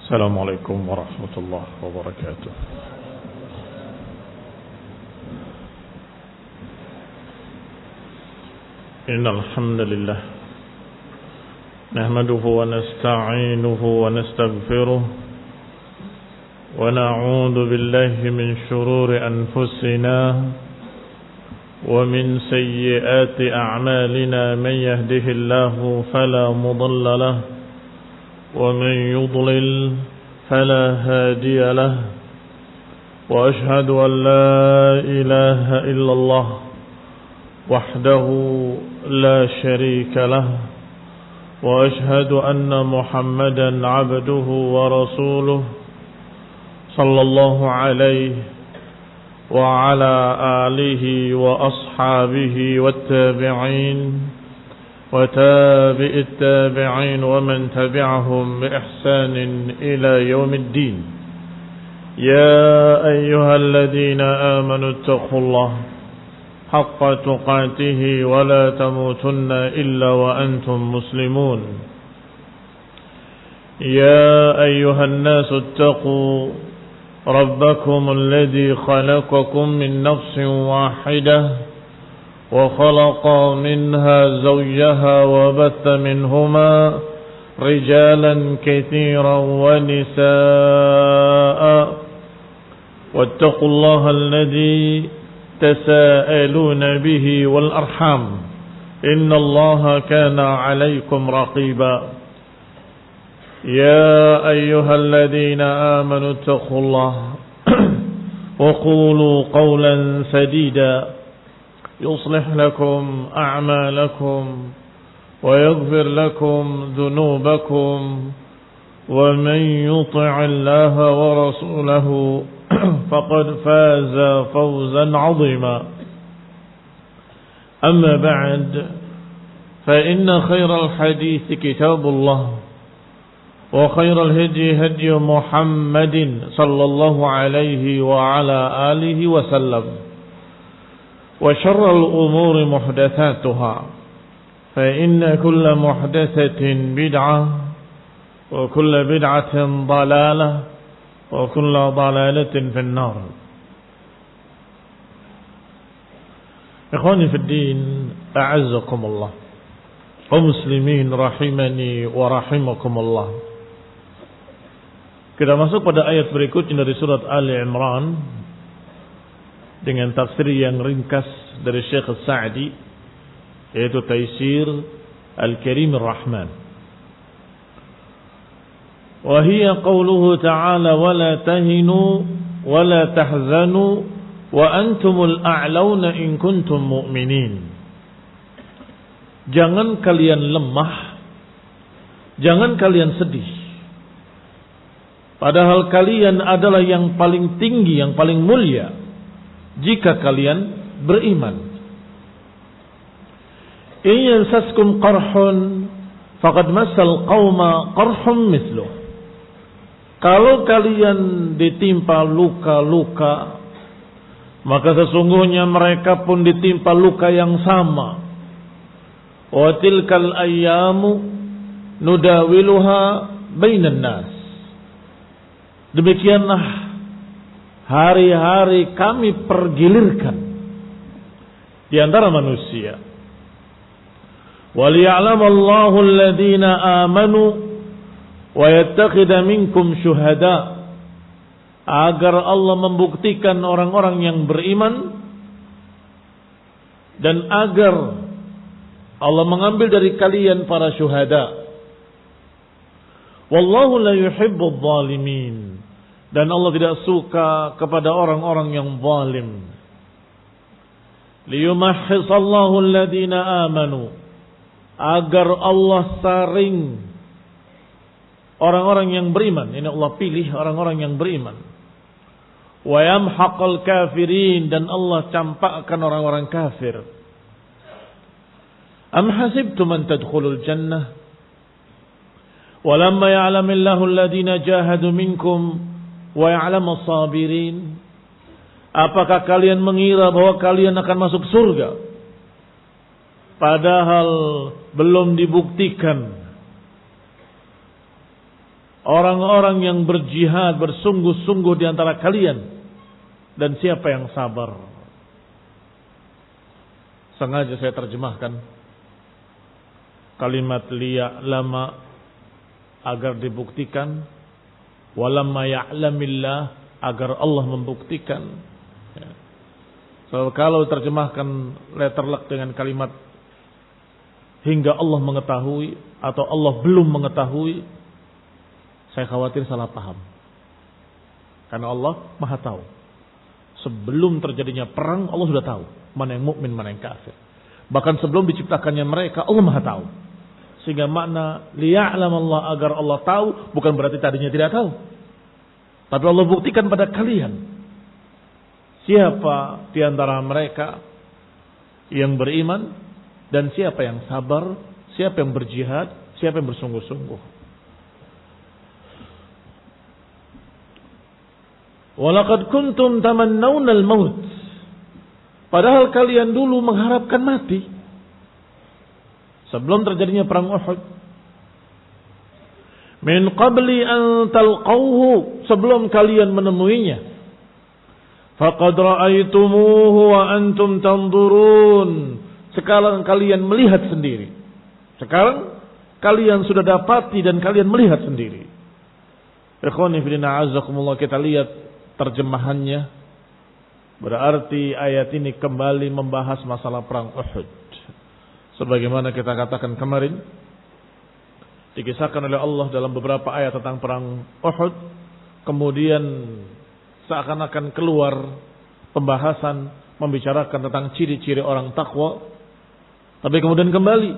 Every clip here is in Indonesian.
السلام عليكم ورحمة الله وبركاته. إن الحمد لله نحمده ونستعينه ونستغفره ونعوذ بالله من شرور أنفسنا ومن سيئات أعمالنا. من يهده الله فلا مضل له ومن يضلل فلا هادي له. وأشهد أن لا إله إلا الله وحده لا شريك له. وأشهد أن محمدا عبده ورسوله صلى الله عليه وعلى آله وأصحابه والتابعين وتابع التابعين ومن تبعهم بإحسان إلى يوم الدين. يا أيها الذين آمنوا اتقوا الله حق تقاته ولا تموتن إلا وأنتم مسلمون. يا أيها الناس اتقوا ربكم الذي خلقكم من نفس واحدة وخلق منها زوجها وبث منهما رجالا كثيرا ونساء. واتقوا الله الذي تساءلون به والأرحام إن الله كان عليكم رقيبا. يا أيها الذين آمنوا اتقوا الله وقولوا قولا سديدا يصلح لكم أعمالكم ويغفر لكم ذنوبكم ومن يطع الله ورسوله فقد فاز فوزا عظيما. أما بعد فإن خير الحديث كتاب الله وخير الهدي هدي محمد صلى الله عليه وعلى آله وسلم. وشر الأمور محدثاتها فإن كل محدثة بدعة وكل بدعة ضلالة وكل ضلالة في النار. إخواني في الدين أعزكم الله ومسلمين rahimani wa rahimakumullah. Kita masuk pada ayat berikutnya dari surat Ali Imran dengan tafsir yang ringkas dari Syekh As-Sa'di, yaitu Taisir Al-Karim Ar-Rahman. Wa hiya qawluhu ta'ala wa la tahinu wa la tahzanu wa antumul a'launa in kuntum mu'minin. Jangan kalian lemah, jangan kalian sedih, padahal kalian adalah yang paling tinggi, yang paling mulia jika kalian beriman. In yansaskum qarhun faqad massal qauma qarhum mithluh. Kalau kalian ditimpa luka-luka, maka sesungguhnya mereka pun ditimpa luka yang sama. Wa tilkal ayyamu nudawiluha bainan nas. Demikianlah hari-hari kami pergilirkan di antara manusia. Waliya'lamallahu alladhina amanu wa yattakhidha minkum syuhada. Agar Allah membuktikan orang-orang yang beriman dan agar Allah mengambil dari kalian para syuhada. Wallahu la yuhibbudz zalimin. Dan Allah tidak suka kepada orang-orang yang zalim. Liyumahhisallahu alladhina amanu. Agar Allah saring orang-orang yang beriman. Ini Allah pilih orang-orang yang beriman. Wa yamhaqal kafirin. Dan Allah campakkan orang-orang kafir. Am hasibtum an tadkhulul jannah walamma ya'lamillahu alladhina jahadu minkum wa ya'lamus sabirin. Apakah kalian mengira bahwa kalian akan masuk surga padahal belum dibuktikan orang-orang yang berjihad bersungguh-sungguh di antara kalian, dan siapa yang sabar. Sengaja saya terjemahkan kalimat liya'lama agar dibuktikan, walamma ya'lamillah agar Allah membuktikan. So, kalau terjemahkan letterlek dengan kalimat hingga Allah mengetahui atau Allah belum mengetahui, saya khawatir salah paham. Karena Allah Maha tahu. Sebelum terjadinya perang Allah sudah tahu mana yang mukmin, mana yang kafir. Bahkan sebelum diciptakannya mereka Allah Maha tahu. Sehingga makna liya'lam Allah agar Allah tahu bukan berarti tadinya tidak tahu. Tapi Allah buktikan pada kalian siapa di antara mereka yang beriman dan siapa yang sabar, siapa yang berjihad, siapa yang bersungguh-sungguh. Walaqad kuntum tamannawna al-maut. Padahal kalian dulu mengharapkan mati sebelum terjadinya perang Uhud. Min qabli an talqawhu, sebelum kalian menemuinya. Faqad ra'aytumuhu wa antum tanzurun. Sekarang kalian melihat sendiri. Sekarang kalian sudah dapati dan kalian melihat sendiri. Ikhwani fillah azakumullah, kita lihat terjemahannya. Berarti ayat ini kembali membahas masalah perang Uhud. Sebagaimana kita katakan kemarin, dikisahkan oleh Allah dalam beberapa ayat tentang perang Uhud. Kemudian seakan-akan keluar pembahasan membicarakan tentang ciri-ciri orang takwa. Tapi kemudian kembali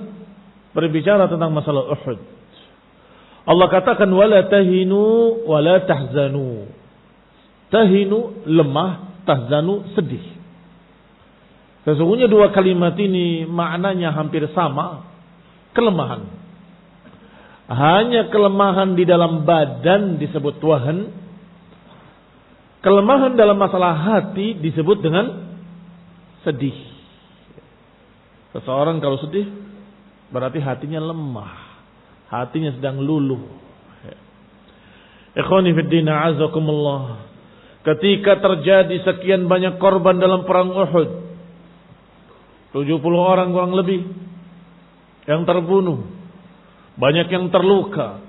berbicara tentang masalah Uhud. Allah katakan wala tahinu wala tahzanu. Tahinu lemah, tahzanu sedih. Sesungguhnya dua kalimat ini maknanya hampir sama, kelemahan. Hanya kelemahan di dalam badan disebut wahan, kelemahan dalam masalah hati disebut dengan sedih. Seseorang kalau sedih berarti hatinya lemah, hatinya sedang luluh. Ikhwani fid din a'azakumullah. Ketika terjadi sekian banyak korban dalam perang Uhud, 70 orang kurang lebih yang terbunuh, banyak yang terluka.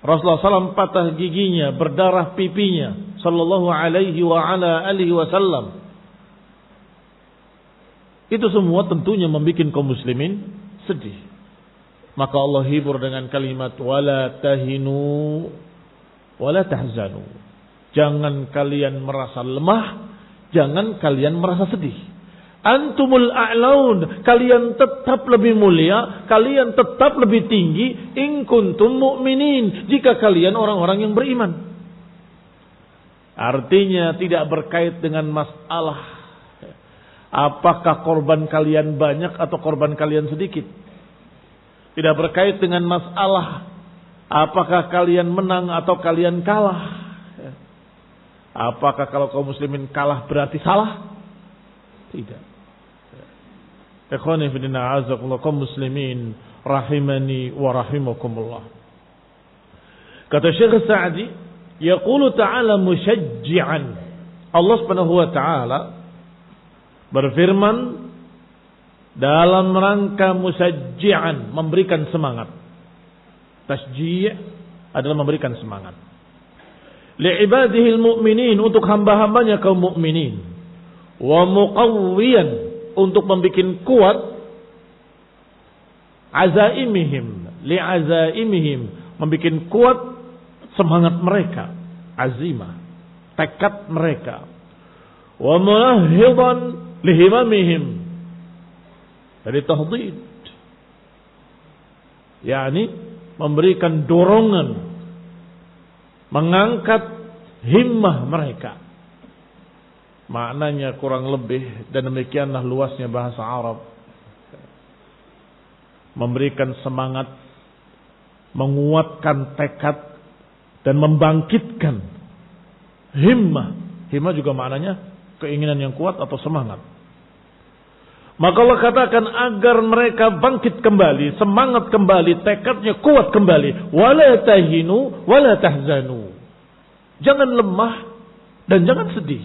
Rasulullah SAW patah giginya, berdarah pipinya, sallallahu alaihi wa ala alihi wasallam. Itu semua tentunya membuat kaum muslimin sedih. Maka Allah hibur dengan kalimat wala tahinu wala tahzanu. Jangan kalian merasa lemah, jangan kalian merasa sedih. Antumul a'laun, kalian tetap lebih mulia, kalian tetap lebih tinggi in kuntum mu'minin, jika kalian orang-orang yang beriman. Artinya tidak berkait dengan masalah apakah korban kalian banyak atau korban kalian sedikit. Tidak berkait dengan masalah apakah kalian menang atau kalian kalah. Apakah kalau kaum muslimin kalah berarti salah? Tidak. Ikhwani fillah azakumullah, kaum muslimin rahimani wa rahimakumullah. Kata Syekh Sa'di, yaqulu ta'ala musyajji'an. Allah Subhanahu wa taala berfirman dalam rangka musyajji'an, memberikan semangat. Tasji' adalah memberikan semangat. Li'ibadihil mu'minin, untuk hamba-hambanya kaum mukminin. Wa muqawwiyan, untuk membikin kuat azaimihim, li'azaimihim, membikin kuat semangat mereka, azimah, tekad mereka. Wa munahhidan lihimamihim, dari tahdid, yakni memberikan dorongan, mengangkat himmah mereka. Maknanya kurang lebih, dan demikianlah luasnya bahasa Arab, memberikan semangat, menguatkan tekad, dan membangkitkan himmah. Himmah juga maknanya keinginan yang kuat atau semangat. Maka Allah katakan agar mereka bangkit kembali, semangat kembali, tekadnya kuat kembali. Wala tahinu wala tahzanu. Jangan lemah dan jangan sedih.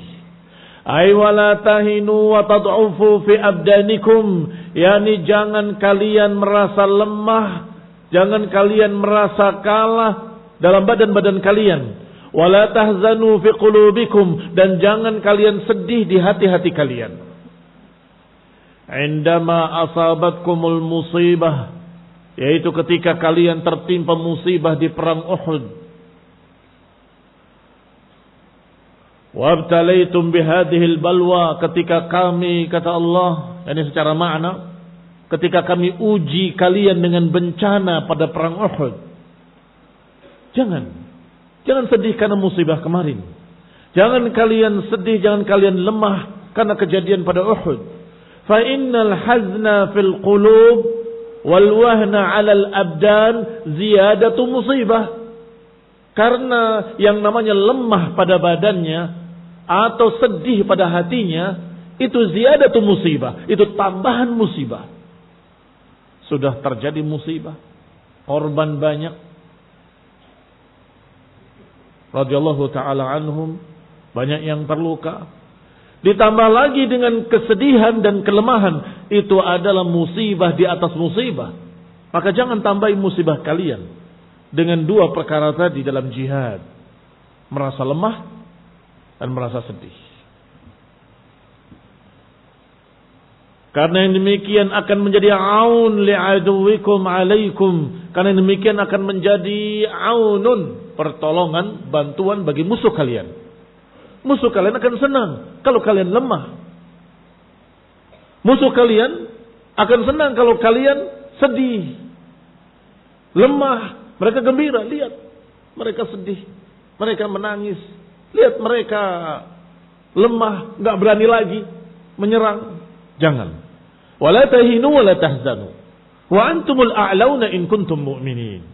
Ay wala tahinu wa tad'ufu fi abdanikum. Yani jangan kalian merasa lemah, jangan kalian merasa kalah dalam badan-badan kalian. Wala tahzanu fi qulubikum, dan jangan kalian sedih di hati-hati kalian. Indama asabatkumul musibah, yaitu ketika kalian tertimpa musibah di perang Uhud. Wabtalaitum bihadhil balwa, ketika kami, kata Allah, ini secara makna, ketika kami uji kalian dengan bencana pada perang Uhud. Jangan sedih karena musibah kemarin. Jangan kalian sedih, jangan kalian lemah karena kejadian pada Uhud. Fa innal hazna fil qulub wal wahna 'alal abdan ziyadatu musibah. Karena yang namanya lemah pada badannya atau sedih pada hatinya itu ziyadatu musibah, itu tambahan musibah. Sudah terjadi musibah, korban banyak. Radhiyallahu taala anhum, banyak yang terluka. Ditambah lagi dengan kesedihan dan kelemahan, itu adalah musibah di atas musibah. Maka jangan tambahi musibah kalian dengan dua perkara tadi dalam jihad. Merasa lemah dan merasa sedih. Karena yang demikian akan menjadi aun li'aduwikum alaikum. Karena yang demikian akan menjadi aunun, pertolongan, bantuan bagi musuh kalian. Musuh kalian akan senang kalau kalian lemah. Musuh kalian akan senang kalau kalian sedih, lemah. Mereka gembira, lihat mereka sedih, mereka menangis. Lihat mereka lemah, nggak berani lagi menyerang. Jangan. Wala tahinu wala tahzanu wa antumul a'launa in kuntum mu'minin.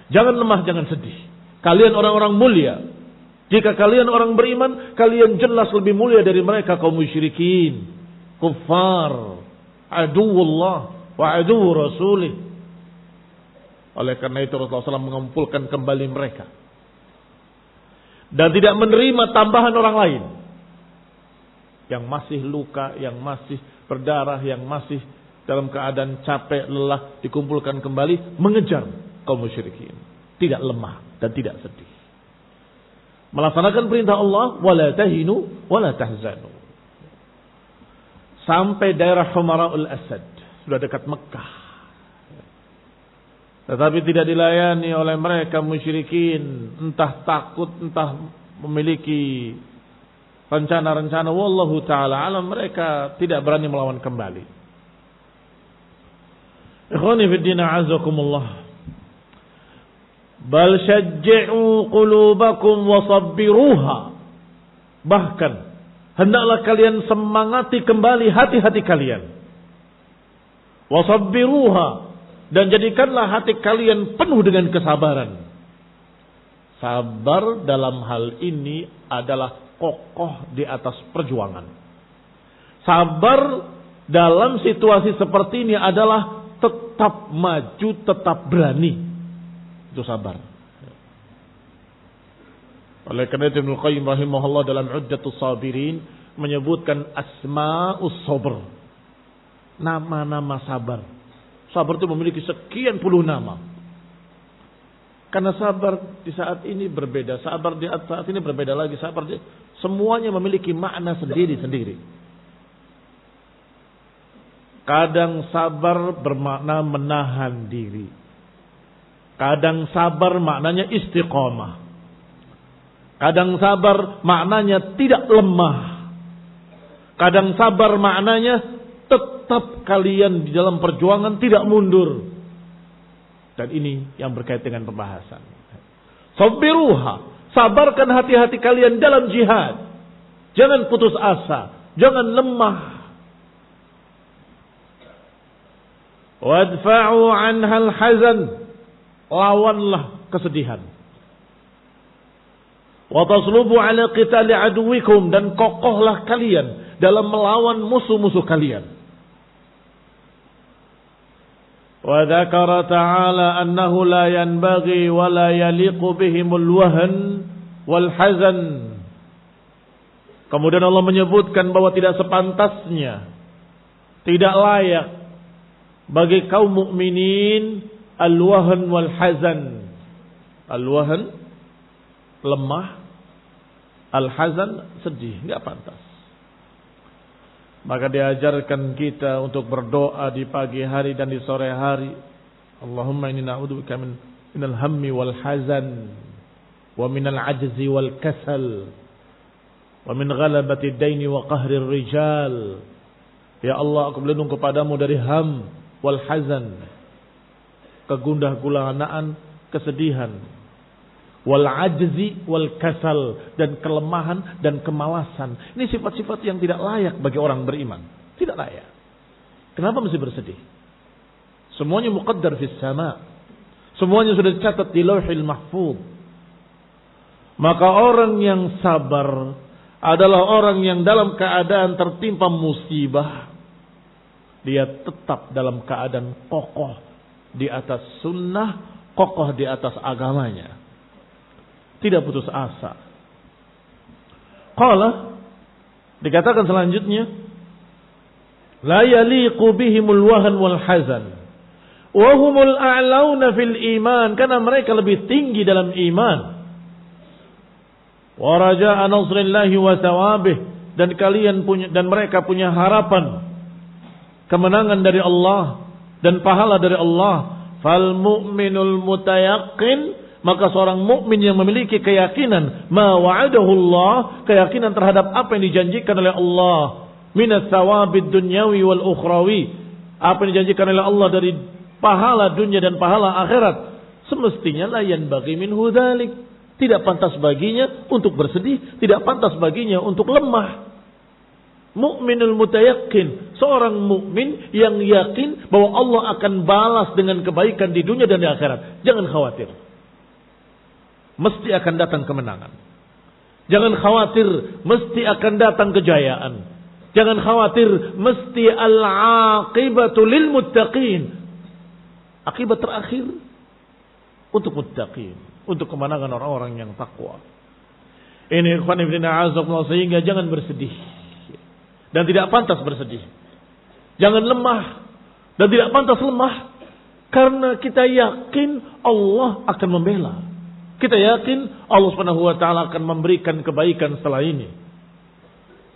Jangan lemah, jangan sedih. Kalian orang-orang mulia. Jika kalian orang beriman, kalian jelas lebih mulia dari mereka kaum musyrikin, kuffar, aduwullah wa aduw rasulih. Oleh karena itu Rasulullah SAW mengumpulkan kembali mereka dan tidak menerima tambahan orang lain yang masih luka, yang masih berdarah, yang masih dalam keadaan capek, lelah, dikumpulkan kembali mengejar kaum musyrikin. Tidak lemah dan tidak sedih. Melaksanakan perintah Allah, wala tahinu wala tahzanu. Sampai daerah Humara'ul Asad, sudah dekat Mekah. Tetapi tidak dilayani oleh mereka musyrikin, entah takut, entah memiliki rencana-rencana. Wallahu ta'ala alam, mereka tidak berani melawan kembali. Ikhwani fiddin a'azakumullah. Bal syajji'u qulubakum wasabbiruha. Bahkan hendaklah kalian semangati kembali hati-hati kalian. Wasabbiruha, dan jadikanlah hati kalian penuh dengan kesabaran. Sabar dalam hal ini adalah kokoh di atas perjuangan. Sabar dalam situasi seperti ini adalah tetap maju, tetap berani. Itu sabar. Oleh karena itu Ibnu Qayyim rahimahullah dalam Uddatus Sabirin menyebutkan asma'us sabr, nama-nama sabar. Sabar itu memiliki sekian puluh nama. Karena sabar di saat ini berbeda, sabar di saat ini berbeda lagi, semuanya memiliki makna sendiri-sendiri. Kadang sabar bermakna menahan diri. Kadang sabar maknanya istiqamah. Kadang sabar maknanya tidak lemah. Kadang sabar maknanya tetap kalian di dalam perjuangan tidak mundur. Dan ini yang berkait dengan pembahasan. Sabbiruha, sabarkan hati-hati kalian dalam jihad. Jangan putus asa, jangan lemah. Wadfa'u anhal hazan, lawanlah kesedihan. Wa taslubu ala qitali aduwikum, dan kokohlah kalian dalam melawan musuh-musuh kalian. Wa dzakara ta'ala annahu la yanbaghi wa la yaliqu bihimul wahn wal hazan. Kemudian Allah menyebutkan bahwa tidak sepantasnya, tidak layak bagi kaum mukminin al-wahn wal hazan. Al-wahn lemah, al-hazan sedih, enggak pantas. Maka diajarkan kita untuk berdoa di pagi hari dan di sore hari. Allahumma inni na'udzubika minal hammi wal hazan wa minal ajzi wal kasal wa min ghalabati ad-daini wa qahri ar-rijal. Ya Allah, aku berlindung kepadamu dari ham wal hazan, kegundah gulanaan, kesedihan, wal ajzi wal kasal, dan kelemahan dan kemalasan. Ini sifat-sifat yang tidak layak bagi orang beriman. Tidak layak. Kenapa mesti bersedih? Semuanya muqaddar fis sama. Semuanya sudah dicatat di Lauhil Mahfuz. Maka orang yang sabar adalah orang yang dalam keadaan tertimpa musibah, dia tetap dalam keadaan kokoh di atas sunnah, kokoh di atas agamanya, tidak putus asa. Qala, dikatakan selanjutnya, la yaliqu bihimul wahn wal hazan wa humul a'launa fil iman, karena mereka lebih tinggi dalam iman. Wa raja'a nasrillahi wa thawabih, dan mereka punya harapan kemenangan dari Allah dan pahala dari Allah. Fal mu'minul mutayaqqin, maka seorang mukmin yang memiliki keyakinan ma wa'adahu Allah, keyakinan terhadap apa yang dijanjikan oleh Allah, minas thawabid dunyawi wal ukhrawi, apa yang dijanjikan oleh Allah dari pahala dunia dan pahala akhirat, semestinya la yanbaghi minhu dzalik, tidak pantas baginya untuk bersedih, tidak pantas baginya untuk lemah. Mukminul mutayaqqin, seorang mukmin yang yakin bahwa Allah akan balas dengan kebaikan di dunia dan di akhirat. Jangan khawatir. Mesti akan datang kemenangan. Jangan khawatir, mesti akan datang kejayaan. Jangan khawatir, mesti al-aqibatu lil muttaqin. Akibat terakhir untuk muttaqin, untuk kemenangan orang-orang yang takwa. Ini ikhwan fillah a'azakumullah, sehingga jangan bersedih. Dan tidak pantas bersedih. Jangan lemah. Dan tidak pantas lemah. Karena kita yakin Allah akan membela. Kita yakin Allah Subhanahu wa ta'ala akan memberikan kebaikan setelah ini.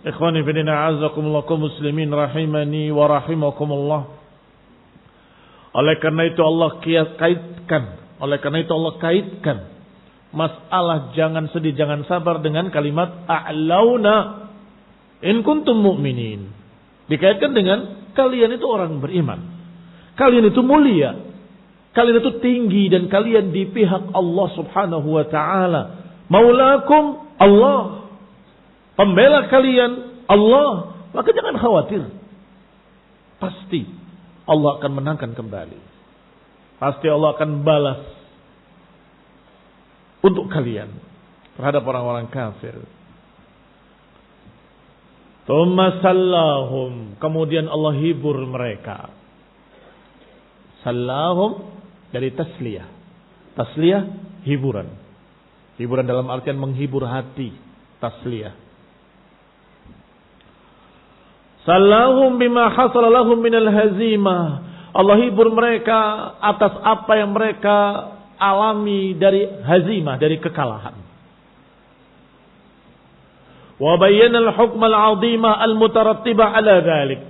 Ikhwani fillah a'azakumullah kaum muslimin rahimani wa rahimakumullah. Oleh karena itu Allah kaitkan masalah jangan sedih, jangan sabar dengan kalimat a'launa in kuntum mu'minin. Dikaitkan dengan kalian itu orang beriman. Kalian itu mulia. Kalian itu tinggi dan kalian di pihak Allah Subhanahu wa ta'ala. Maulakum Allah. Pembela kalian Allah. Maka jangan khawatir. Pasti Allah akan menangkan kembali. Pasti Allah akan balas untuk kalian terhadap orang-orang kafir. Tsumma sallahum, kemudian Allah hibur mereka. Sallahum dari tasliyah. Tasliyah hiburan. Hiburan dalam artian menghibur hati. Tasliyah. Sallahum bima hasala lahum minal hazimah. Allah hibur mereka atas apa yang mereka alami dari hazimah, dari kekalahan. Wa bayyana al-hukm al-'azima al-mutarattibah 'ala dzalik.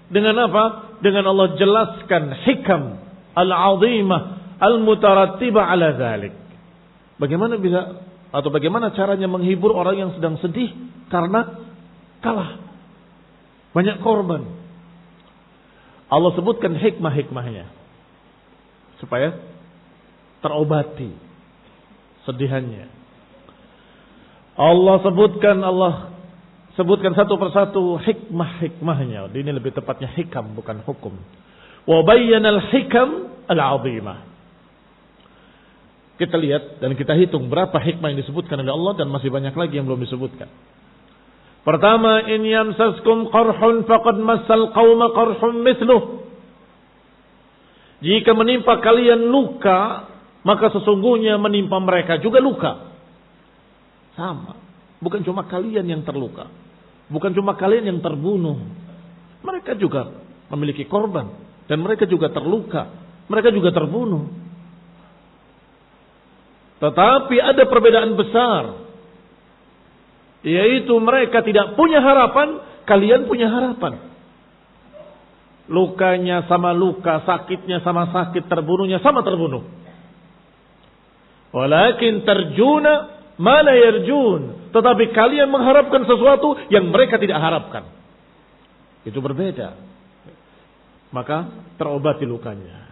Dengan apa? Dengan Allah jelaskan hikam al-'azimah al-mutarattibah 'ala dzalik. Bagaimana caranya menghibur orang yang sedang sedih karena kalah. Banyak korban. Allah sebutkan hikmah-hikmahnya supaya terobati sedihannya. Allah sebutkan satu persatu hikmah-hikmahnya. Ini lebih tepatnya hikam, bukan hukum. Wa bayyana al-hikam al-'azimah. Kita lihat dan kita hitung berapa hikmah yang disebutkan oleh Allah, dan masih banyak lagi yang belum disebutkan. Pertama, in yamsaskum qarhun faqad massal qauma qarhun mithluh. Jika menimpa kalian luka, maka sesungguhnya menimpa mereka juga luka. Sama. Bukan cuma kalian yang terluka. Bukan cuma kalian yang terbunuh. Mereka juga memiliki korban. Dan mereka juga terluka. Mereka juga terbunuh. Tetapi ada perbedaan besar. Yaitu mereka tidak punya harapan, kalian punya harapan. Lukanya sama luka, sakitnya sama sakit, terbunuhnya sama terbunuh. Walakin tarjuna ma la yarjun. Tetapi kalian mengharapkan sesuatu yang mereka tidak harapkan. Itu berbeda. Maka terobati lukanya.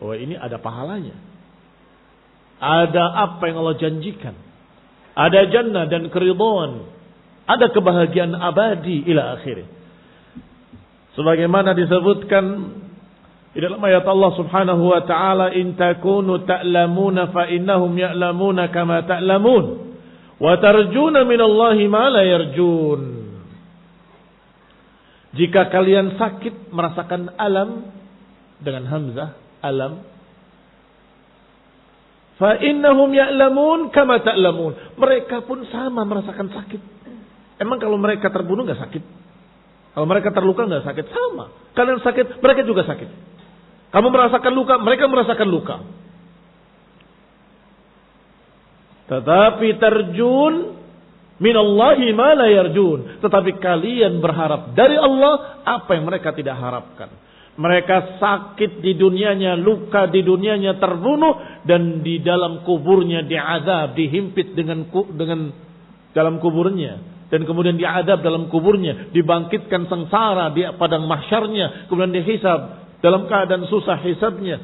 Oh, ini ada pahalanya. Ada apa yang Allah janjikan. Ada jannah dan keridhaan. Ada kebahagiaan abadi ila akhirih. Sebagaimana disebutkan di dalam ayat Allah Subhanahu wa taala, in takunu ta'lamuna fa innahum ya'lamuna kama ta'lamun wa tarjuna minallahi ma la yarjun. Jika kalian sakit merasakan alam dengan hamzah alam, fa innahum ya'lamun kama ta'lamun. Mereka pun sama merasakan sakit. Emang kalau mereka terbunuh enggak sakit? Kalau mereka terluka enggak sakit? Sama. Kalian sakit, mereka juga sakit. Kamu merasakan luka, mereka merasakan luka. Tetapi tarjun minallahi ma la yarjun. Tetapi kalian berharap dari Allah apa yang mereka tidak harapkan. Mereka sakit di dunianya, luka di dunianya, terbunuh, dan di dalam kuburnya diazab, dihimpit dengan dalam kuburnya, dan kemudian diazab dalam kuburnya, dibangkitkan sengsara di padang mahsyarnya, kemudian dihisab dalam keadaan susah hisabnya,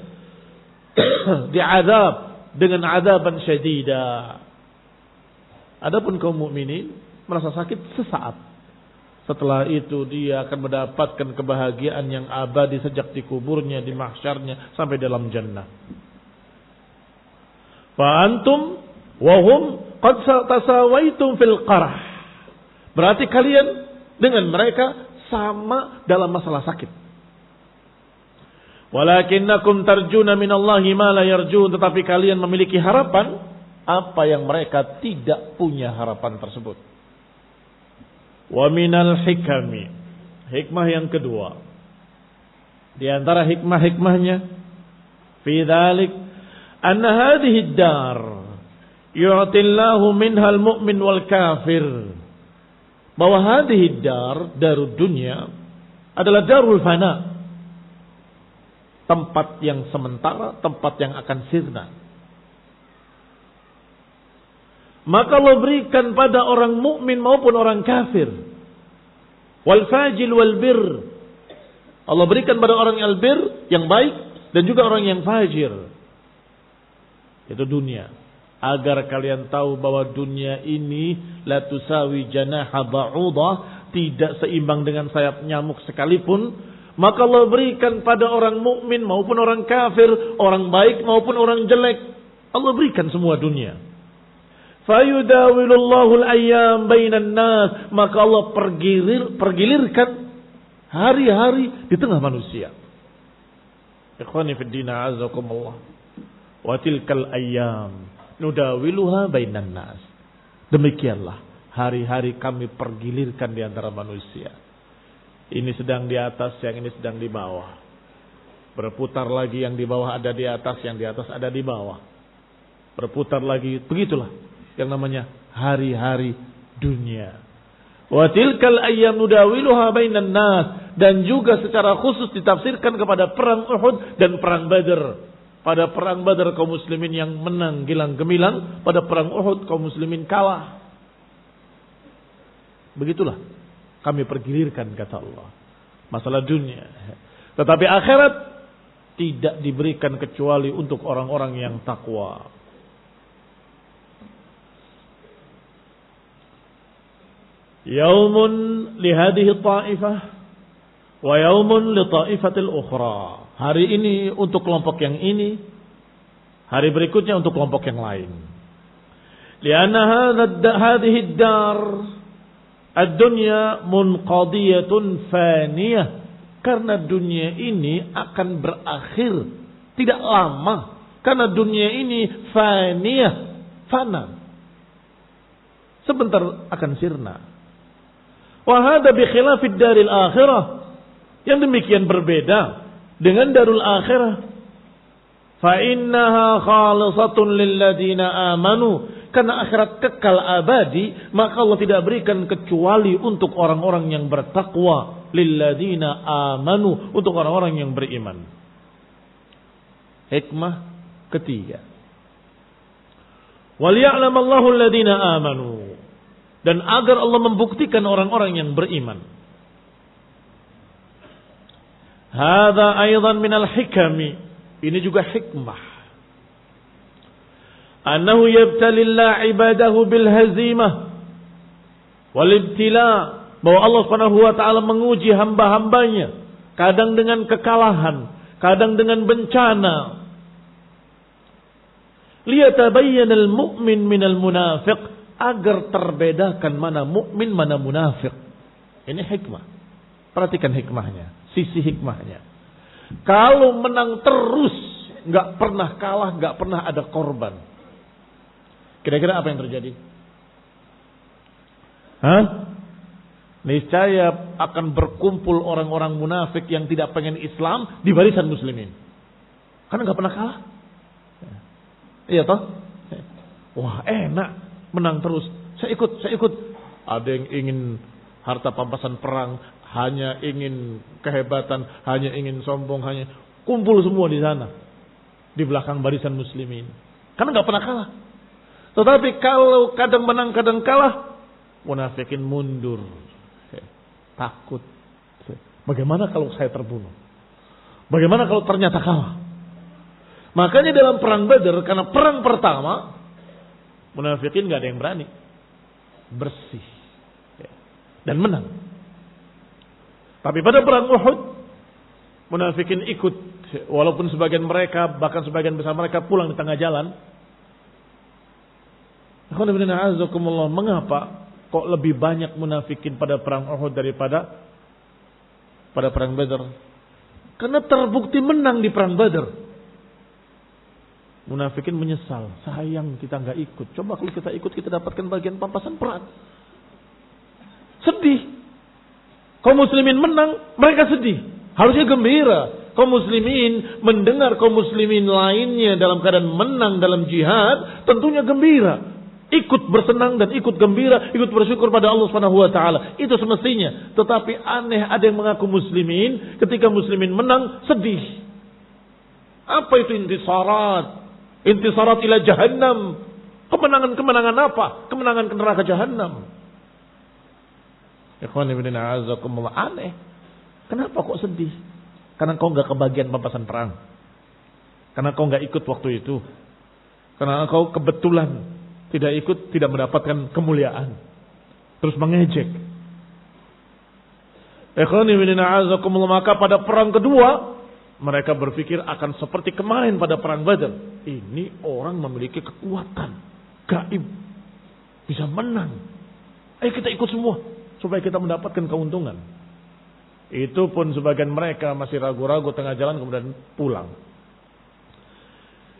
diazab dengan azaban syadida. Adapun kaum mukminin merasa sakit sesaat. Setelah itu dia akan mendapatkan kebahagiaan yang abadi sejak di kuburnya, di mahsyarnya, sampai dalam jannah. Fa antum wa hum qad tasawaitum fil qarah. Berarti kalian dengan mereka sama dalam masalah sakit. Walakinnakum tarjuna minallahi ma la yarjun. Tetapi kalian memiliki harapan apa yang mereka tidak punya harapan tersebut. Wa minal hikami, hikmah yang kedua di antara hikmah-hikmahnya, fi dzalik anna hadhihi ad-dar yu'tillahu minha al-mu'min wal kafir. Bahwa hadhihi ad-dar, darud dunya, adalah darul fana, tempat yang sementara, tempat yang akan sirna. Maka Allah berikan pada orang mukmin maupun orang kafir. Wal fajil wal bir. Allah berikan pada orang yang albir, yang baik, dan juga orang yang fajir. Itu dunia. Agar kalian tahu bahwa dunia ini la tusawi janaha ba'udah, tidak seimbang dengan sayap nyamuk sekalipun. Maka Allah berikan pada orang mukmin maupun orang kafir, orang baik maupun orang jelek. Allah berikan semua dunia. Fayudawilullahu al-ayyam bainan nas, maka Allah pergilirkan hari-hari di tengah manusia. Ikhwani fid din a'azzakumullah. Wa tilkal ayyam nudawiluha bainan nas. Demikianlah hari-hari kami pergilirkan di antara manusia. Ini sedang di atas, yang ini sedang di bawah. Berputar lagi, yang di bawah ada di atas, yang di atas ada di bawah. Berputar lagi, begitulah yang namanya hari-hari dunia. Wa tilkal ayyam nudawiluha bainan nas, dan juga secara khusus ditafsirkan kepada perang Uhud dan perang Badar. Pada perang Badar kaum muslimin yang menang gilang gemilang, pada perang Uhud kaum muslimin kalah. Begitulah kami pergilirkan, kata Allah, masalah dunia. Tetapi akhirat tidak diberikan kecuali untuk orang-orang yang takwa. Yaumun li hadhihi ta'ifah wa yaumun li ta'ifatil ukhra. Hari ini untuk kelompok yang ini, hari berikutnya untuk kelompok yang lain. Lianna hadhihi ad-dar ad-dunya munqadiyatun faniyah. Karena dunia ini akan berakhir Tidak lama. Karena dunia ini faniyah, fana. Sebentar akan sirna. Wa hadza bi khilafid daril akhirah. Yang demikian berbeda dengan darul akhirah. Fa innaha khalisatun lil ladzina amanu. Karena akhirat kekal abadi, maka Allah tidak berikan kecuali untuk orang-orang yang bertakwa. Lil ladzina amanu, untuk orang-orang yang beriman. Hikmah ketiga. Wal ya'lamallahu alladzina amanu. Dan agar Allah membuktikan orang-orang yang beriman. Hadza aidan minal hikami. Ini juga hikmah. Annahu yabtalillah ibadahu bil hazimah wal ibtila. Bahwa Allah Subhanahu wa taala menguji hamba-hambanya kadang dengan kekalahan, kadang dengan bencana. Liyatabayyanal mu'min minal munafiq, agar terbedakan mana mukmin mana munafik. Ini hikmah. Perhatikan hikmahnya, sisi hikmahnya. Kalau menang terus, nggak pernah kalah, nggak pernah ada korban. Kira-kira apa yang terjadi? Niscaya akan berkumpul orang-orang munafik yang tidak pengen Islam di barisan muslimin. Karena nggak pernah kalah. Iya toh? Wah enak. Menang terus. Saya ikut. Ada yang ingin harta pampasan perang, hanya ingin kehebatan, hanya ingin sombong, hanya kumpul semua di sana. Di belakang barisan muslimin. Karena nggak pernah kalah. Tetapi kalau kadang menang, kadang kalah, munafikin mundur. Takut. Bagaimana kalau saya terbunuh? Bagaimana kalau ternyata kalah? Makanya dalam perang Badar, karena perang pertama, munafikin gak ada yang berani. Bersih. Dan menang. Tapi pada perang Uhud, munafikin ikut. Walaupun sebagian mereka, bahkan sebagian besar mereka pulang di tengah jalan. Mengapa kok lebih banyak munafikin pada perang Uhud daripada pada perang Badar? Karena terbukti menang di perang Badar. Munafikin menyesal, sayang kita nggak ikut. Coba kalau kita ikut, kita dapatkan bagian pampasan perang. Sedih. Kaum muslimin menang, mereka sedih. Harusnya gembira. Kaum muslimin mendengar kaum muslimin lainnya dalam keadaan menang dalam jihad, tentunya gembira. Ikut bersenang dan ikut gembira, ikut bersyukur pada Allah Subhanahu wa taala. Itu semestinya. Tetapi aneh, ada yang mengaku muslimin, ketika muslimin menang sedih. Apa itu intisarat? Intisarat ila jahannam. Kemenangan-kemenangan apa? Kemenangan ke neraka jahannam. Ikhwan ibn a'azakumullah, aneh. Kenapa kok sedih? Karena kau enggak kebagian pampasan perang. Karena kau enggak ikut waktu itu. Karena kau kebetulan tidak ikut, tidak mendapatkan kemuliaan. Terus mengejek. Ikhwan ibn a'azakumullah, maka pada perang kedua mereka berpikir akan seperti kemarin pada perang Badar. Ini orang memiliki kekuatan gaib, bisa menang. Ayo kita ikut semua supaya kita mendapatkan keuntungan. Itu pun sebagian mereka masih ragu-ragu tengah jalan kemudian pulang.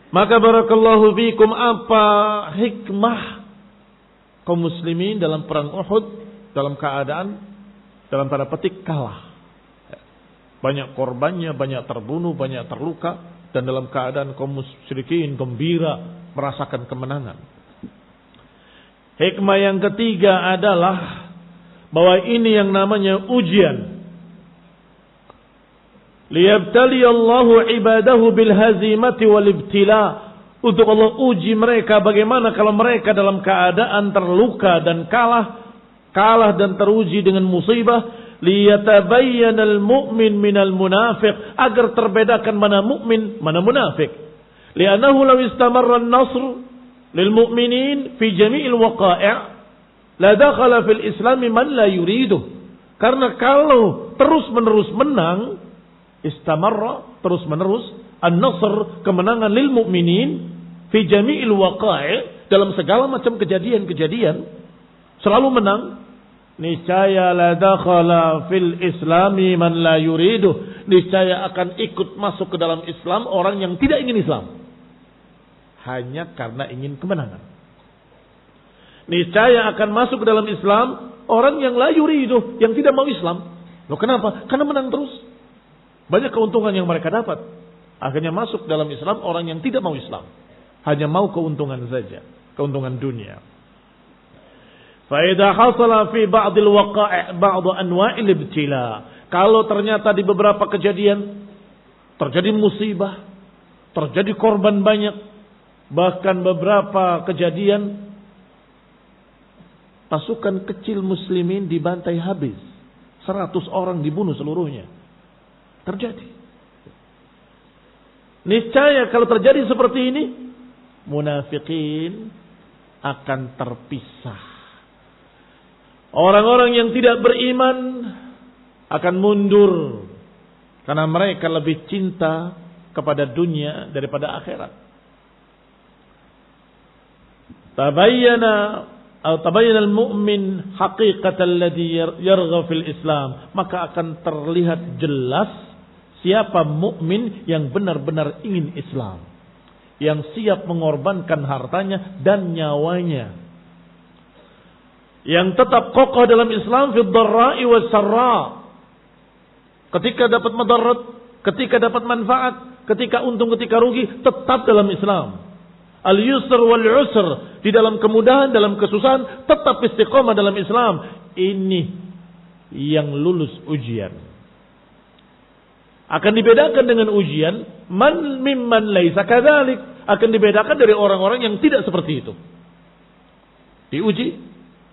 Maka barakallahu fikum, apa hikmah kaum muslimin dalam perang Uhud dalam keadaan dalam tanda petik kalah? Banyak korbannya, banyak terbunuh, banyak terluka, dan dalam keadaan kaum musyrikin gembira merasakan kemenangan. Hikmah yang ketiga adalah bahwa ini yang namanya ujian. Liyabtaliyallahu ibadahu bil hazimati wal ibtila. Untuk Allah uji mereka bagaimana kalau mereka dalam keadaan terluka dan kalah dan teruji dengan musibah. Liyatabayyanal mu'min minal munafiq, agar terbedakan mana mukmin mana munafik. Li'annahu law istamarra an-nasr lil mu'minin fi jami'il waqa'i' la dakhala fil islam man la yuridu. Karena kalau terus-menerus menang, istamarra, terus-menerus, an-nasr, kemenangan lil mu'minin fi jami'il waqa'i', dalam segala macam kejadian-kejadian selalu menang. Niscaya la dakhala fil islami man la yuridu, niscaya akan ikut masuk ke dalam Islam orang yang tidak ingin Islam. Hanya karena ingin kemenangan. Niscaya akan masuk ke dalam Islam orang yang la yuridu, yang tidak mau Islam. Loh kenapa? Karena menang terus. Banyak keuntungan yang mereka dapat. Akhirnya masuk dalam Islam orang yang tidak mau Islam. Hanya mau keuntungan saja. Keuntungan dunia. فَإِذَا حَصَلَ فِي بَعْضِ الْوَقَائِعِ بَعْضُ أَنْوَاءِ الْإِبْتِلَاءِ. Kalau ternyata di beberapa kejadian terjadi musibah, terjadi korban banyak, bahkan beberapa kejadian pasukan kecil muslimin dibantai habis, 100 orang dibunuh seluruhnya. Terjadi. Niscaya kalau terjadi seperti ini, munafikin akan terpisah. Orang-orang yang tidak beriman akan mundur karena mereka lebih cinta kepada dunia daripada akhirat. Tabayyana al-mu'min haqiqatan alladhi yargha fil Islam, maka akan terlihat jelas siapa mukmin yang benar-benar ingin Islam, yang siap mengorbankan hartanya dan nyawanya, yang tetap kokoh dalam Islam fid dharra'i was sarra. Ketika dapat madarat, ketika dapat manfaat, ketika untung, ketika rugi, tetap dalam Islam. Al-yusr wal usr, di dalam kemudahan, dalam kesusahan, tetap istiqomah dalam Islam. Ini yang lulus ujian. Akan dibedakan dengan ujian man mimman laisa kadzalik, akan dibedakan dari orang-orang yang tidak seperti itu. Diuji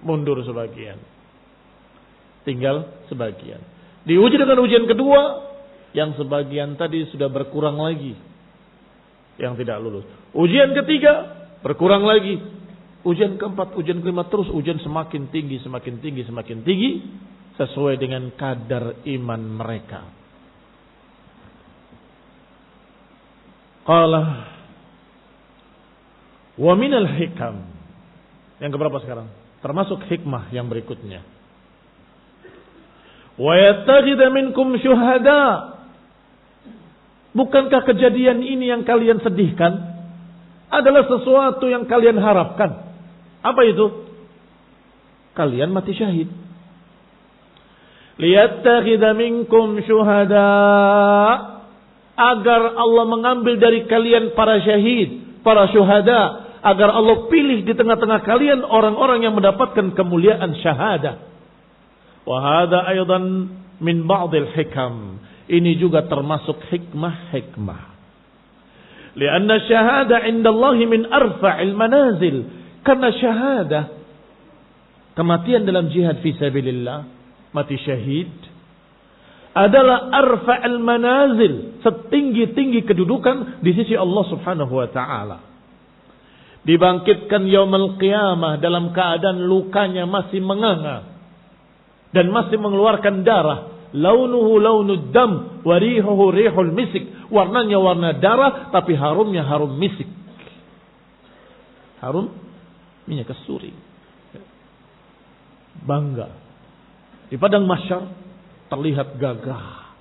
mundur sebagian, tinggal sebagian. Diuji dengan ujian kedua, yang sebagian tadi sudah berkurang lagi, yang tidak lulus. Ujian ketiga berkurang lagi. Ujian keempat, ujian kelima, terus ujian semakin tinggi, semakin tinggi, semakin tinggi, sesuai dengan kadar iman mereka. Qala wa minal hikam. Yang keberapa sekarang? Termasuk hikmah yang berikutnya. Wa yattakhidha minkum syuhada. Bukankah kejadian ini yang kalian sedihkan adalah sesuatu yang kalian harapkan? Apa itu? Kalian mati syahid. Liyattakhidha minkum syuhada, agar Allah mengambil dari kalian para syahid, para syuhada, agar Allah pilih di tengah-tengah kalian orang-orang yang mendapatkan kemuliaan syahadah. Wa hadza aidan min ba'dil hikam. Ini juga termasuk hikmah-hikmah. Lianna syahada 'inda Allah min arfa'il manazil. Karena syahadah, kematian dalam jihad fi sabilillah, mati syahid, adalah arfa'il manazil, setinggi-tinggi kedudukan di sisi Allah Subhanahu wa taala. Dibangkitkan yaumul qiyamah dalam keadaan lukanya masih menganga dan masih mengeluarkan darah. Launuhu launud dam wa rihuhu rihul misik. Warnanya warna darah tapi harumnya harum misik. Harum minyak kasturi. Bangga. Di padang mahsyar terlihat gagah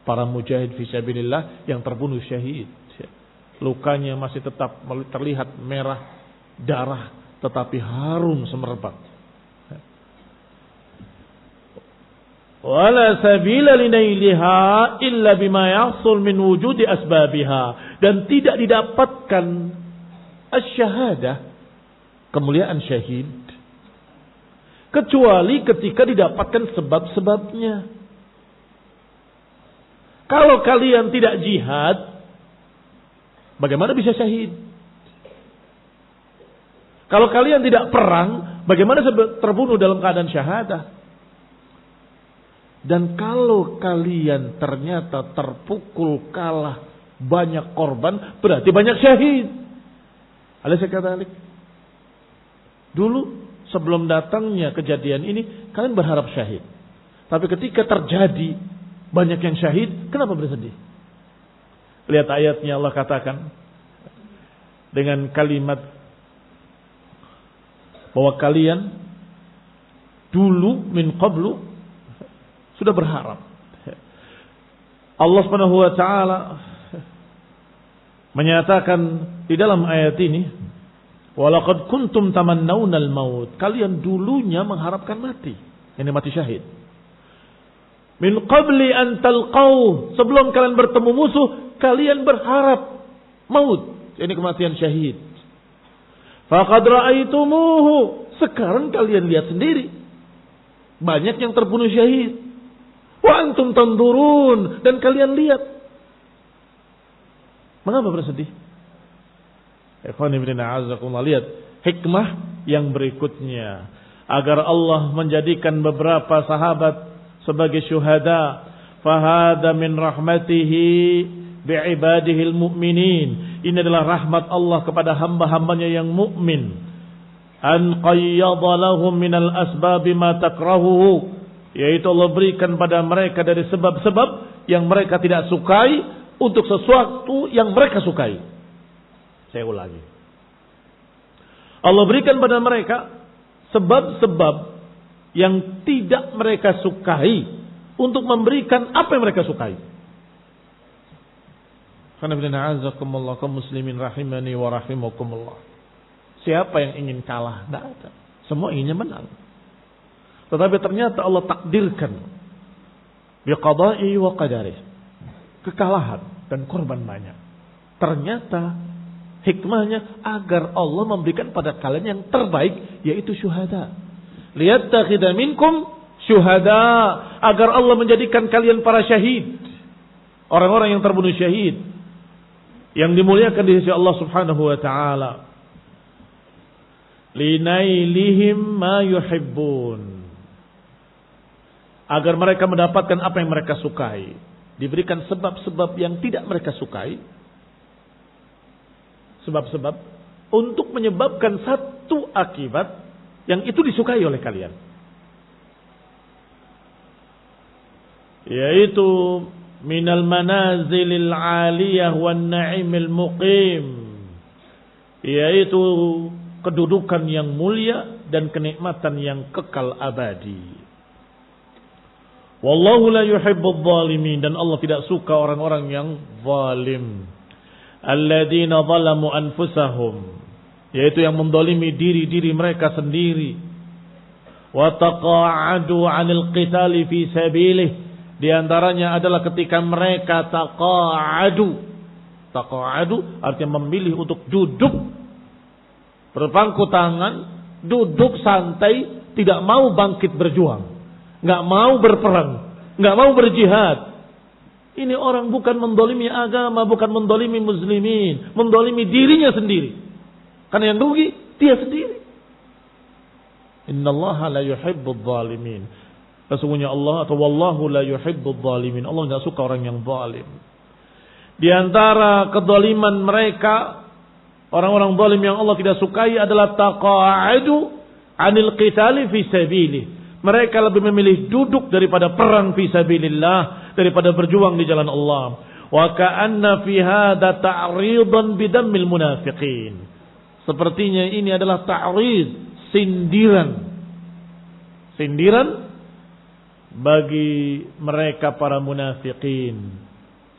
para mujahid fisabilillah yang terbunuh syahid. Lukanya masih tetap terlihat merah darah, tetapi harum semerbak. Wala sabila linailiha illa bima yahsul min wujudi asbabiha. Dan tidak didapatkan asy-syahadah, kemuliaan syahid, kecuali ketika didapatkan sebab-sebabnya. Kalau kalian tidak jihad, bagaimana bisa syahid? Kalau kalian tidak perang, bagaimana terbunuh dalam keadaan syahadah? Dan kalau kalian ternyata terpukul, kalah, banyak korban, berarti banyak syahid. Alaysa kadzalik? Dulu sebelum datangnya kejadian ini, kalian berharap syahid. Tapi ketika terjadi banyak yang syahid, kenapa bersedih? Lihat ayatnya, Allah katakan dengan kalimat bahwa kalian dulu min qablu sudah berharap. Allah Subhanahu wa taala menyatakan di dalam ayat ini, walaqad kuntum tamannawnal maut. Kalian dulunya mengharapkan mati. Ini mati syahid. Min qabli an talqaw. Sebelum kalian bertemu musuh, kalian berharap maut. Ini kematian syahid. Faqad ra'aitumuhu. Sekarang kalian lihat sendiri. Banyak yang terbunuh syahid. Wa antum tanzurun. Dan kalian lihat. Mengapa bersedih? Ikhwan ibn a'azakumullah, lihat hikmah yang berikutnya. Agar Allah menjadikan beberapa sahabat sebagai syuhada. Fahada min rahmatihi bi'ibadihil mu'minin. Ini adalah rahmat Allah kepada hamba-hambanya yang mukmin. An qayyadha lahum minal asbabi ma takrahuhu. Yaitu Allah berikan pada mereka dari sebab-sebab yang mereka tidak sukai untuk sesuatu yang mereka sukai. Saya ulangi. Allah berikan pada mereka sebab-sebab yang tidak mereka sukai untuk memberikan apa yang mereka sukai. Qanabillaha'azakumullah kaum muslimin rahimani wa rahimakumullah. Siapa yang ingin kalah? Tidak ada. Semua inginnya menang. Tetapi ternyata Allah takdirkan biqada'i wa qadarih, kekalahan dan korban banyak. Ternyata hikmahnya agar Allah memberikan pada kalian yang terbaik, yaitu syuhada. Liyattakhidha minkum syuhada, agar Allah menjadikan kalian para syahid, orang-orang yang terbunuh syahid, yang dimuliakan di sisi Allah Subhanahu wa taala. Linailihim ma yuhibbun, agar mereka mendapatkan apa yang mereka sukai. Diberikan sebab-sebab yang tidak mereka sukai. Sebab-sebab untuk menyebabkan satu akibat yang itu disukai oleh kalian. Yaitu minal manazilil aliyah wan na'imil muqim. Yaitu kedudukan yang mulia dan kenikmatan yang kekal abadi. Wallahu la yuhibbudz zalimin, dan Allah tidak suka orang-orang yang zalim. Alladzina zalamu anfusahum, yaitu yang mendolimi diri-diri mereka sendiri. Wa taqa'adu 'anil qitali fi sabilih, di antaranya adalah ketika mereka taqa'adu. Taqa'adu artinya memilih untuk duduk berpangku tangan, duduk santai, tidak mau bangkit berjuang, nggak mau berperang, nggak mau berjihad. Ini orang bukan mendolimi agama, bukan mendolimi muslimin, mendolimi dirinya sendiri. Karena yang rugi dia sendiri. Innallaha la yuhibbudz zalimin. Sesungguhnya Allah, atau wallahu la yuhibbudz zalimin, Allah enggak suka orang yang zalim. Di antara kedzaliman mereka, orang-orang zalim yang Allah tidak sukai adalah taqa'adu 'anil qitali fi sabilih. Mereka lebih memilih duduk daripada perang fi sabilillah, daripada berjuang di jalan Allah. Wa ka'anna fi hadza ta'ridan bidammil munafiqin. Sepertinya ini adalah ta'rid, sindiran. Sindiran bagi mereka para munafiqin.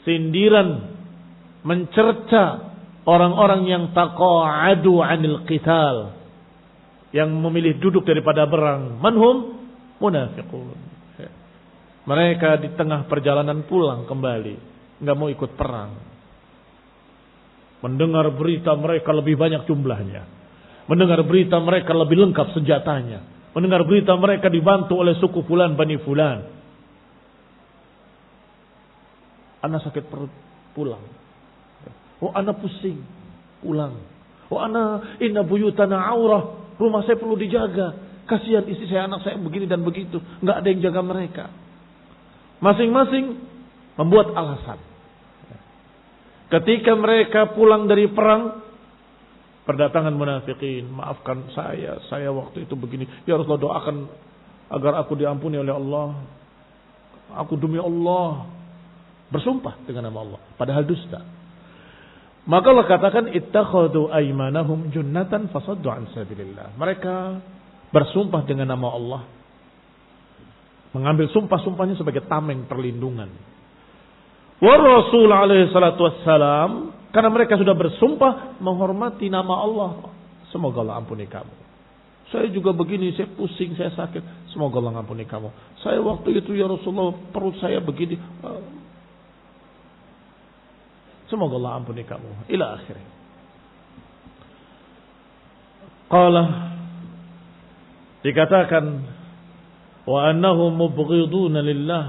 Sindiran mencerca orang-orang yang taqa'adu 'anil qital, yang memilih duduk daripada perang. Manhum munafiqun. Mereka di tengah perjalanan pulang kembali, enggak mau ikut perang. Mendengar berita mereka lebih banyak jumlahnya. Mendengar berita mereka lebih lengkap senjatanya. Mendengar berita mereka dibantu oleh suku fulan bani fulan. Anak sakit perut, pulang. Oh, anak pusing, pulang. Oh, anak inna buyutana aurah, rumah saya perlu dijaga. Kasihan istri saya, anak saya begini dan begitu, enggak ada yang jaga mereka. Masing-masing membuat alasan. Ketika mereka pulang dari perang, berdatangan munafikin, maafkan saya waktu itu begini. Ya Rasulullah, doakan agar aku diampuni oleh Allah. Aku demi Allah bersumpah dengan nama Allah, padahal dusta. Maka Allah katakan ittakhadhu aymanahum junnatan fasaddu an sabilillah. Mereka bersumpah dengan nama Allah, mengambil sumpah-sumpahnya sebagai tameng perlindungan. Wa Rasul alaihi salatu wassalam, karena mereka sudah bersumpah menghormati nama Allah. Semoga Allah ampuni kamu. Saya juga begini, saya pusing, saya sakit. Semoga Allah ampuni kamu. Saya waktu itu ya Rasulullah, perut saya begini. Semoga Allah ampuni kamu. Ila akhirnya. Qala, dikatakan, wa annahum mubghiduna lillah.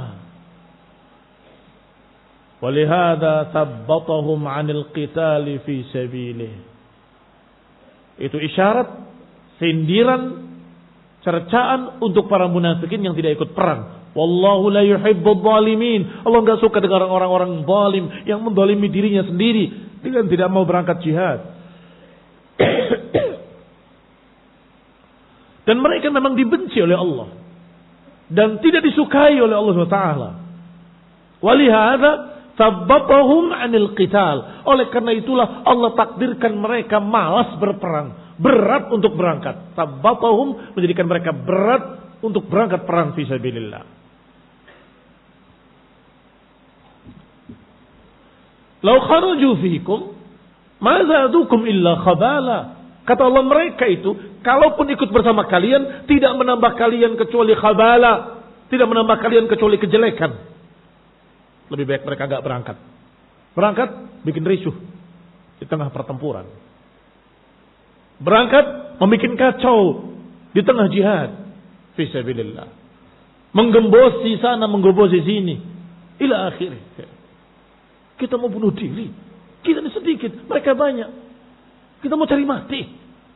Walihada thabbatahum 'anil qitali fi sabilih. Itu isyarat, sindiran, cercaan untuk para munafikin yang tidak ikut perang. Wallahu la yuhibbul zalimin. Allah enggak suka dengan orang-orang zalim yang menzalimi dirinya sendiri dengan tidak mau berangkat jihad. Dan mereka memang dibenci oleh Allah dan tidak disukai oleh Allah SWT. Walihada thabbatahum 'anil qital. Oleh karena itulah Allah takdirkan mereka malas berperang, berat untuk berangkat. Thabbatahum, menjadikan mereka berat untuk berangkat perang fi sabilillah. Lau kharaju fikum ma zadukum illa khabala. Kata Allah, mereka itu kalaupun ikut bersama kalian tidak menambah kalian kecuali khabala, tidak menambah kalian kecuali kejelekan. Lebih baik mereka enggak berangkat. Berangkat bikin risuh di tengah pertempuran. Berangkat membuat kacau di tengah jihad fi sabilillah. Menggembosi sana, menggembosi sini. Ila akhirnya. Kita mau bunuh diri. Kita ini sedikit, mereka banyak. Kita mau cari mati.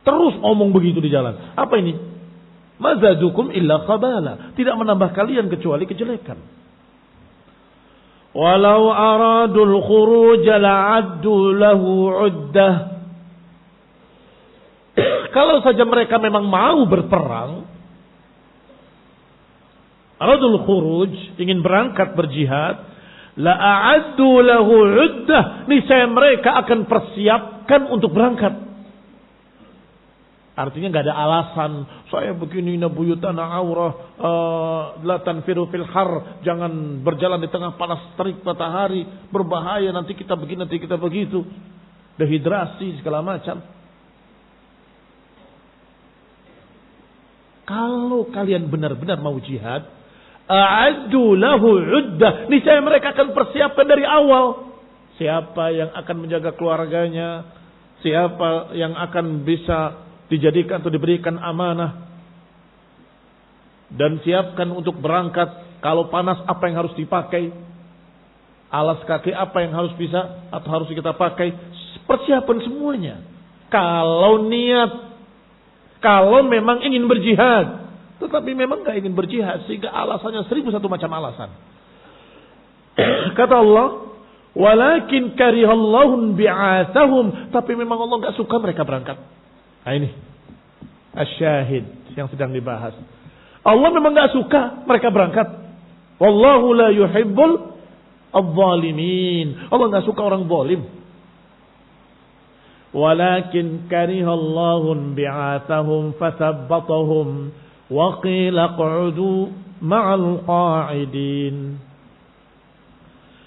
Terus ngomong begitu di jalan. Apa ini? Mazadukum illa khabala. Tidak menambah kalian kecuali kejelekan. Walau aradul khuruj la'addu lahu 'uddah. Kalau saja mereka memang mau berperang, aradul khuruj, ingin berangkat berjihad, la'addu lahu 'uddah, niscaya mereka akan persiapkan untuk berangkat. Artinya enggak ada alasan, saya begini nabuyutana aurah, la tanfiru fil har, jangan berjalan di tengah panas terik matahari, berbahaya, nanti kita begini, nanti kita begitu. Dehidrasi segala macam. Kalau kalian benar-benar mau jihad, a'addu lahu 'uddah, niscaya mereka akan persiapkan dari awal. Siapa yang akan menjaga keluarganya, siapa yang akan bisa dijadikan atau diberikan amanah, dan siapkan untuk berangkat. Kalau panas apa yang harus dipakai, alas kaki apa yang harus bisa atau harus kita pakai, persiapan semuanya. Kalau niat, kalau memang ingin berjihad, tetapi memang gak ingin berjihad sehingga alasannya 1001 macam alasan. Kata Allah, walakin karihallahun bi'athahum, tapi memang Allah gak suka mereka berangkat. Nah ini asyahid yang sedang dibahas. Allah memang gak suka mereka berangkat. Wallahu la yuhibbul adh-dhalimin. Allah gak suka orang zalim. Walakin karihallahun bi'athahum fathabbatahum wa qila qa'udu ma'al qa'idin.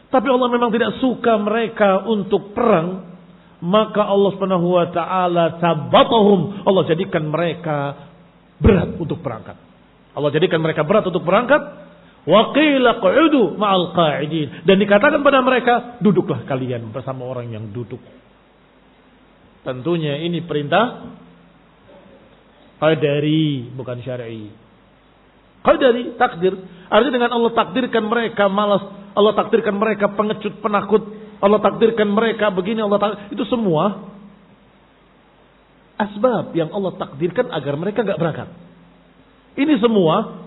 Tapi Allah memang tidak suka mereka untuk perang. Maka Allah Subhanahu wa taala sabbatahum, Allah jadikan mereka berat untuk berangkat. Allah jadikan mereka berat untuk berangkat. Wa qila qu'udu ma'al qa'idin, dan dikatakan pada mereka, duduklah kalian bersama orang yang duduk. Tentunya ini perintah qadari, bukan syar'i. Qadari, takdir. Artinya dengan Allah takdirkan mereka malas, Allah takdirkan mereka pengecut, penakut, Allah takdirkan mereka begini, itu semua asbab yang Allah takdirkan agar mereka enggak berangkat. Ini semua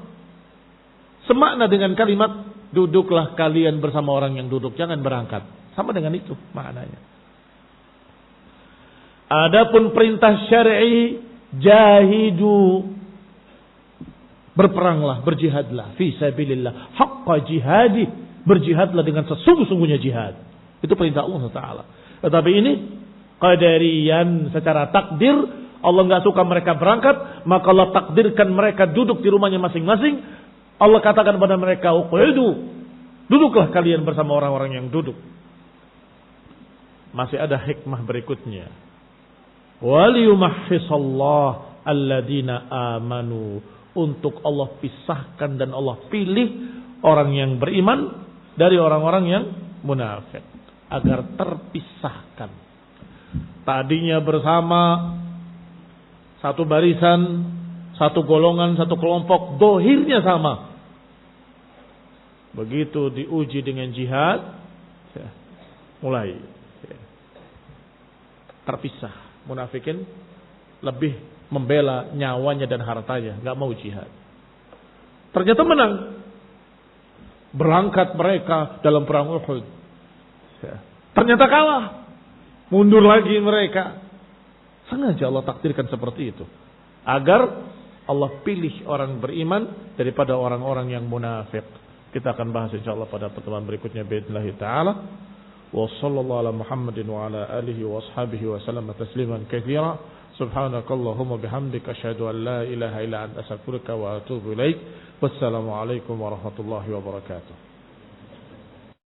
semakna dengan kalimat duduklah kalian bersama orang yang duduk, jangan berangkat. Sama dengan itu maknanya. Adapun perintah syar'i, jahidu, berperanglah, berjihadlah fi sabilillah haqqa jihadi, berjihadlah dengan sesungguh-sungguhnya jihad. Itu perintah Allah Taala. Tetapi ini qadarian, secara takdir Allah enggak suka mereka berangkat, maka Allah takdirkan mereka duduk di rumahnya masing-masing. Allah katakan pada mereka, uqudu, Duduklah kalian bersama orang-orang yang duduk. Masih ada hikmah berikutnya. Waliyumahhisallah alladina amanu. Untuk Allah pisahkan dan Allah pilih orang yang beriman dari orang-orang yang munafik. Agar terpisahkan. Tadinya bersama satu barisan, satu golongan, satu kelompok, dohirnya sama. Begitu diuji dengan jihad, mulai terpisah. Munafikin lebih membela nyawanya dan hartanya, nggak mau jihad. Ternyata menang. Berangkat mereka dalam perang Uhud. Ternyata kalah. Mundur lagi mereka. Sengaja Allah takdirkan seperti itu. Agar Allah pilih orang beriman daripada orang-orang yang munafik. Kita akan bahas insyaallah pada pertemuan berikutnya باذنillah taala. Wa sallallahu ala Muhammadin wa ala alihi wa ashabihi wa sallam tasliman katsira. Subhanakallahumma bihamdika asyhadu an la ilaha illa anta astaghfiruka wa atubu ilaik. Wassalamu alaikum warahmatullahi wabarakatuh.